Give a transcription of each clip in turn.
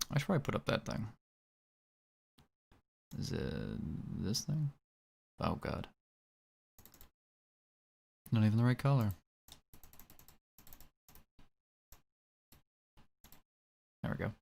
I should probably put up that thing. Is it this thing? Oh god. Not even the right color. There we go.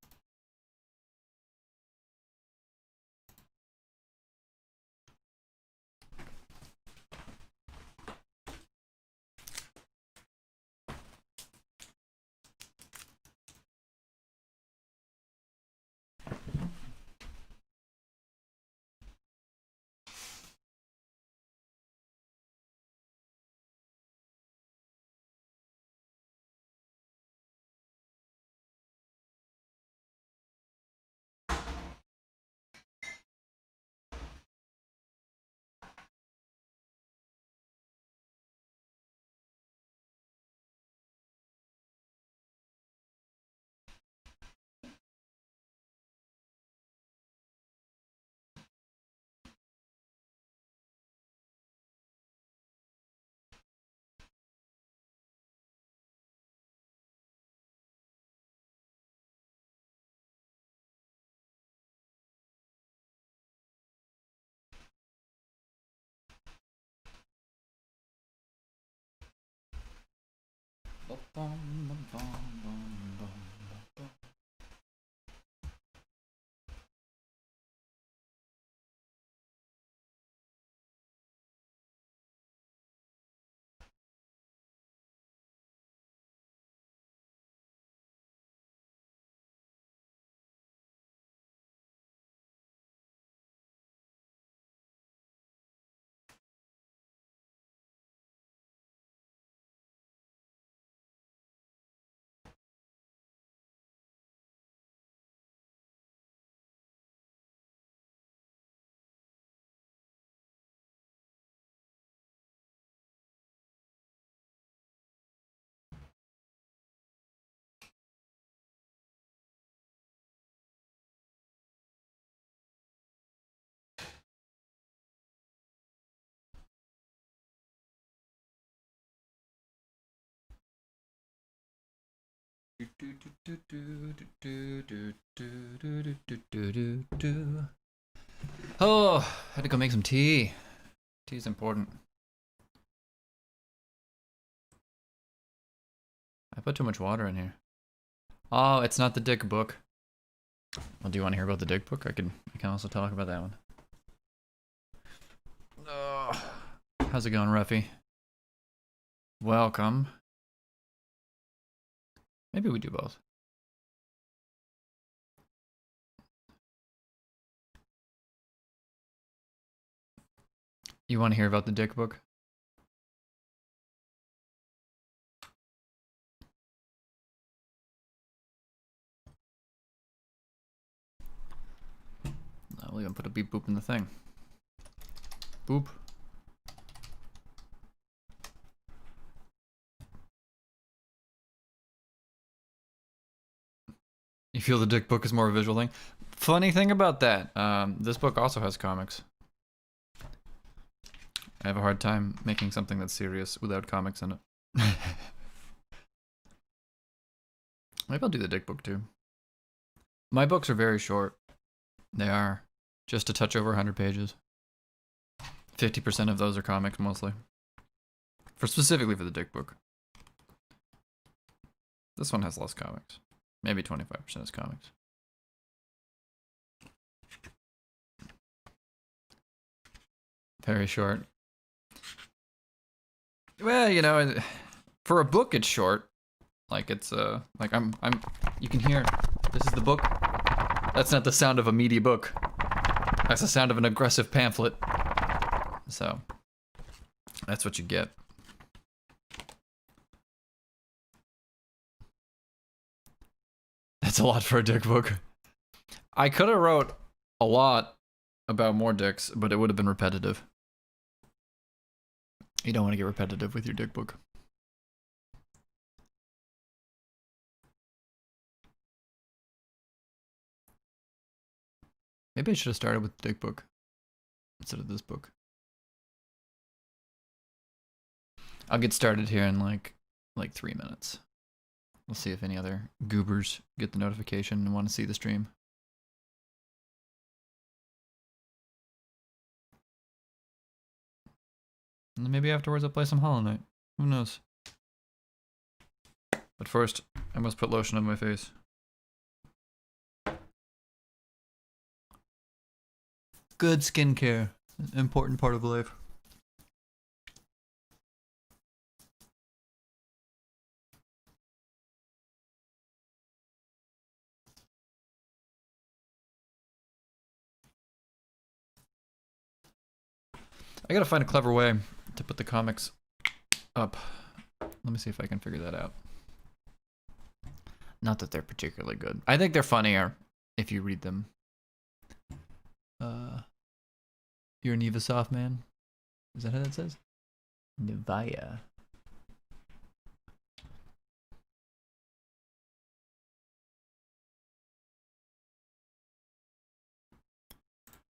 Oh, had to go make some tea. Tea is important. I put too much water in here. Oh, it's not the dick book. Well, do you want to hear about the dick book? I can also talk about that one. Oh, how's it going, Ruffy? Welcome. Maybe we do both. You want to hear about the dick book? I'll even put a beep boop in the thing. Boop. You feel the dick book is more a visual thing? Funny thing about that, this book also has comics. I have a hard time making something that's serious without comics in it. Maybe I'll do the dick book too. My books are very short. They are just a touch over 100 pages. 50% of those are comics mostly. Specifically for the dick book. This one has less comics. Maybe 25% is comics. Very short. Well, you know, for a book it's short. Like it's like you can hear this is the book. That's not the sound of a meaty book. That's the sound of an aggressive pamphlet. So, That's what you get. That's a lot for a dick book. I could have wrote a lot about more dicks, but it would have been repetitive. You don't want to get repetitive with your dick book. Maybe I should have started with the dick book instead of this book. I'll get started here in like 3 minutes. We'll see if any other goobers get the notification and want to see the stream. And then maybe afterwards I'll play some Hollow Knight. Who knows? But first, I must put lotion on my face. Good skincare. An important part of life. I gotta find a clever way to put the comics up. Let me see if I can figure that out. Not that they're particularly good. I think they're funnier if you read them. You're a Nevasoft man? Is that how that says? Nevaya.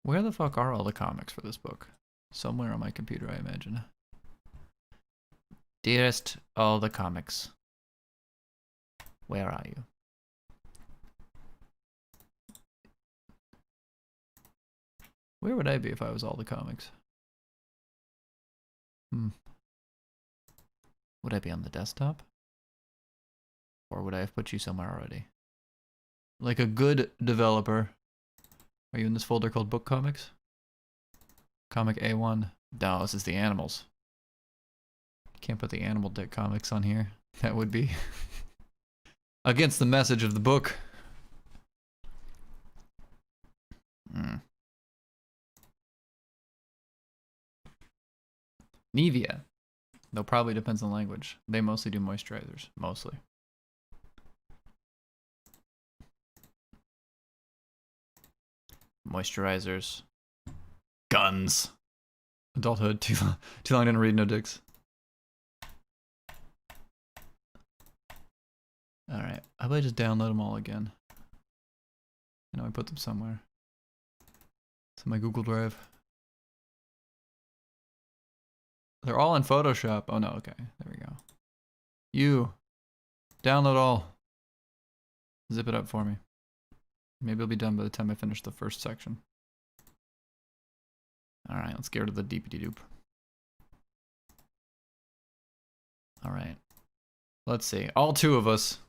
Where the fuck are all the comics for this book? Somewhere on my computer, I imagine. Dearest, all the comics. Where are you? Where would I be if I was all the comics? Would I be on the desktop? Or would I have put you somewhere already? Like a good developer. Are you in this folder called Book Comics? Comic A1. No, this is the animals. Can't put the animal dick comics on here. That would be against the message of the book. Nivea. Though probably depends on language. They mostly do moisturizers. Mostly. Moisturizers. Guns. Adulthood. Too long didn't read, no dicks. Alright. How about I just download them all again? I know I put them somewhere. It's in my Google Drive. They're all in Photoshop. Oh no, okay. There we go. You. Download all. Zip it up for me. Maybe it'll be done by the time I finish the first section. Alright, let's get rid of the deepity doop. Alright. Let's see. All two of us.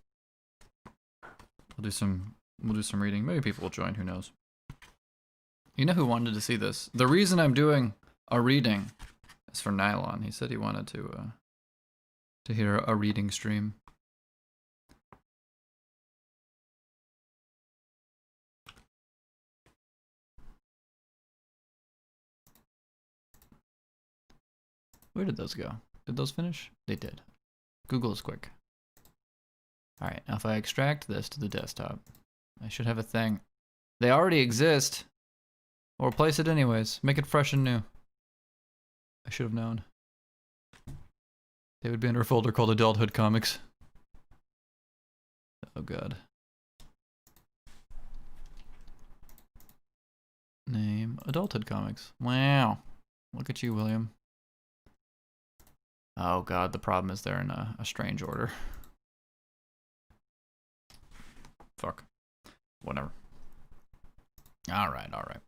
We'll do some reading. Maybe people will join, who knows. You know who wanted to see this? The reason I'm doing a reading is for Nylon. He said he wanted to hear a reading stream. Where did those go? Did those finish? They did. Google is quick. Alright, now if I extract this to the desktop, I should have a thing. They already exist. We'll replace it anyways. Make it fresh and new. I should have known. They would be under a folder called Adulthood Comics. Oh god. Name Adulthood Comics. Wow. Look at you, William. Oh god, the problem is they're in a strange order. Fuck. Whatever. Alright, alright.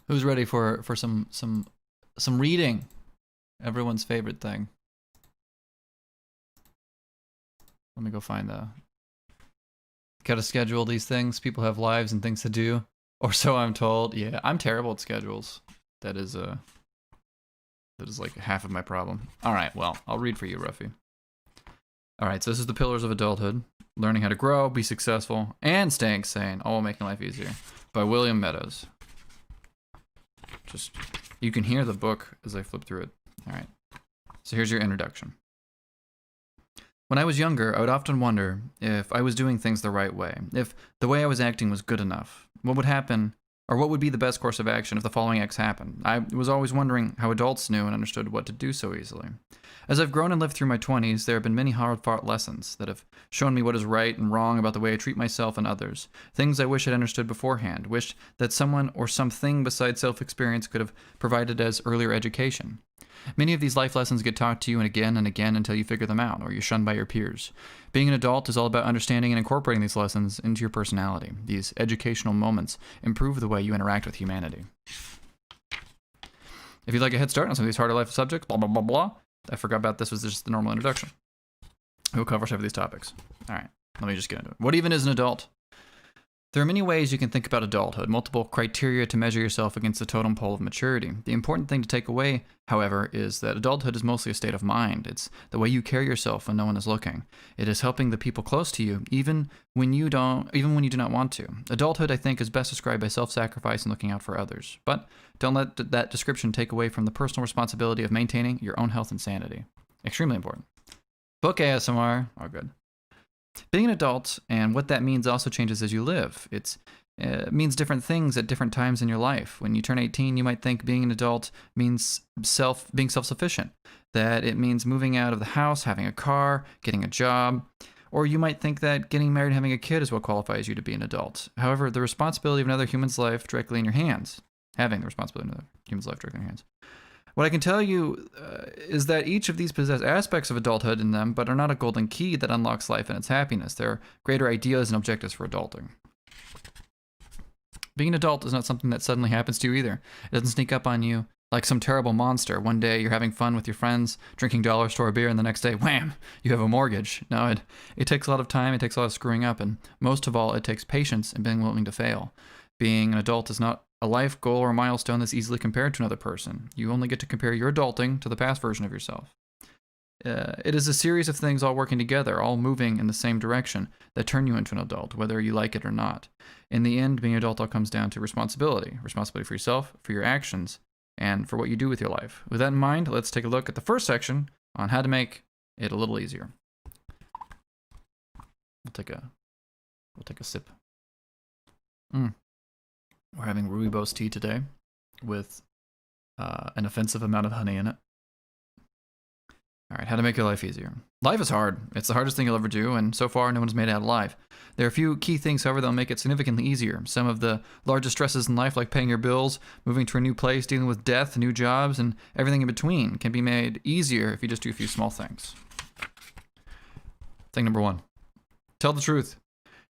Who's ready for some reading? Everyone's favorite thing. Let me go find the... Gotta schedule these things. People have lives and things to do. Or so I'm told. Yeah, I'm terrible at schedules. That is like half of my problem. Alright, well, I'll read for you, Ruffy. Alright, so this is the Pillars of Adulthood. Learning how to grow, be successful, and staying sane, all while making life easier. By William Meadows. Just You can hear the book as I flip through it. All right. So here's your introduction. When I was younger, I would often wonder if I was doing things the right way, if the way I was acting was good enough. What would happen, or what would be the best course of action if the following X happened? I was always wondering how adults knew and understood what to do so easily. As I've grown and lived through my 20s, there have been many hard-fought lessons that have shown me what is right and wrong about the way I treat myself and others. Things I wish I'd understood beforehand, wished that someone or something besides self-experience could have provided as earlier education. Many of these life lessons get taught to you and again until you figure them out, or you're shunned by your peers. Being an adult is all about understanding and incorporating these lessons into your personality. These educational moments improve the way you interact with humanity. If you'd like a head start on some of these harder life subjects, blah, blah, blah, blah, I forgot about this was just the normal introduction. We'll cover some of these topics. All right, let me just get into it. What even is an adult? There are many ways you can think about adulthood, multiple criteria to measure yourself against the totem pole of maturity. The important thing to take away, however, is that adulthood is mostly a state of mind. It's the way you carry yourself when no one is looking. It is helping the people close to you, even when you do not want to. Adulthood, I think, is best described by self-sacrifice and looking out for others. But don't let that description take away from the personal responsibility of maintaining your own health and sanity. Extremely important. Book ASMR. Oh, good. Being an adult and what that means also changes as you live. It means different things at different times in your life. When you turn 18, you might think being an adult means being self-sufficient, that it means moving out of the house, having a car, getting a job, or you might think that getting married and having a kid is what qualifies you to be an adult. However, the responsibility of another human's life directly in your hands, having the responsibility of another human's life directly in your hands. What I can tell you is that each of these possess aspects of adulthood in them, but are not a golden key that unlocks life and its happiness. There are greater ideas and objectives for adulting. Being an adult is not something that suddenly happens to you either. It doesn't sneak up on you like some terrible monster. One day you're having fun with your friends, drinking dollar store beer, and the next day, wham, you have a mortgage. No, it takes a lot of time, it takes a lot of screwing up, and most of all, it takes patience and being willing to fail. Being an adult is not a life goal or milestone that's easily compared to another person. You only get to compare your adulting to the past version of yourself. It is a series of things all working together, all moving in the same direction, that turn you into an adult, whether you like it or not. In the end, being an adult all comes down to responsibility. Responsibility for yourself, for your actions, and for what you do with your life. With that in mind, let's take a look at the first section on how to make it a little easier. We'll take a sip. We're having rooibos tea today with an offensive amount of honey in it. All right, how to make your life easier. Life is hard. It's the hardest thing you'll ever do, and so far, no one's made it out alive. There are a few key things, however, that'll make it significantly easier. Some of the largest stresses in life, like paying your bills, moving to a new place, dealing with death, new jobs, and everything in between, can be made easier if you just do a few small things. Thing number 1, tell the truth.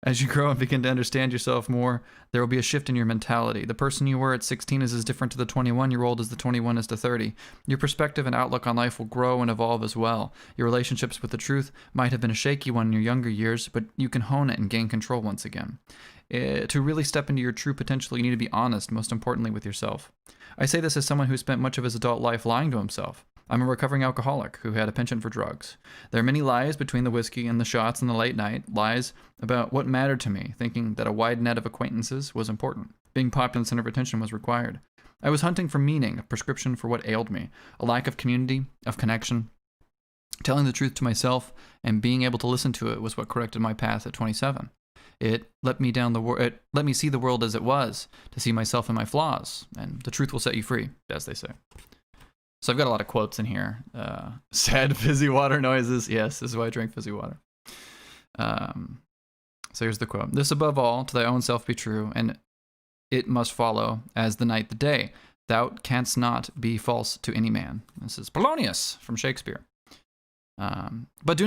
As you grow and begin to understand yourself more, there will be a shift in your mentality. The person you were at 16 is as different to the 21-year-old as the 21 is to 30. Your perspective and outlook on life will grow and evolve as well. Your relationships with the truth might have been a shaky one in your younger years, but you can hone it and gain control once again. To really step into your true potential, you need to be honest, most importantly, with yourself. I say this as someone who spent much of his adult life lying to himself. I'm a recovering alcoholic who had a penchant for drugs. There are many lies between the whiskey and the shots and the late night, lies about what mattered to me, thinking that a wide net of acquaintances was important. Being popular and center of attention was required. I was hunting for meaning, a prescription for what ailed me, a lack of community, of connection. Telling the truth to myself and being able to listen to it was what corrected my path at 27. It let me see the world as it was, to see myself and my flaws, and the truth will set you free, as they say. So I've got a lot of quotes in here. Sad fizzy water noises. Yes, this is why I drink fizzy water. So here's the quote. This above all, to thy own self be true, and it must follow as the night the day. Thou canst not be false to any man. This is Polonius from Shakespeare. But do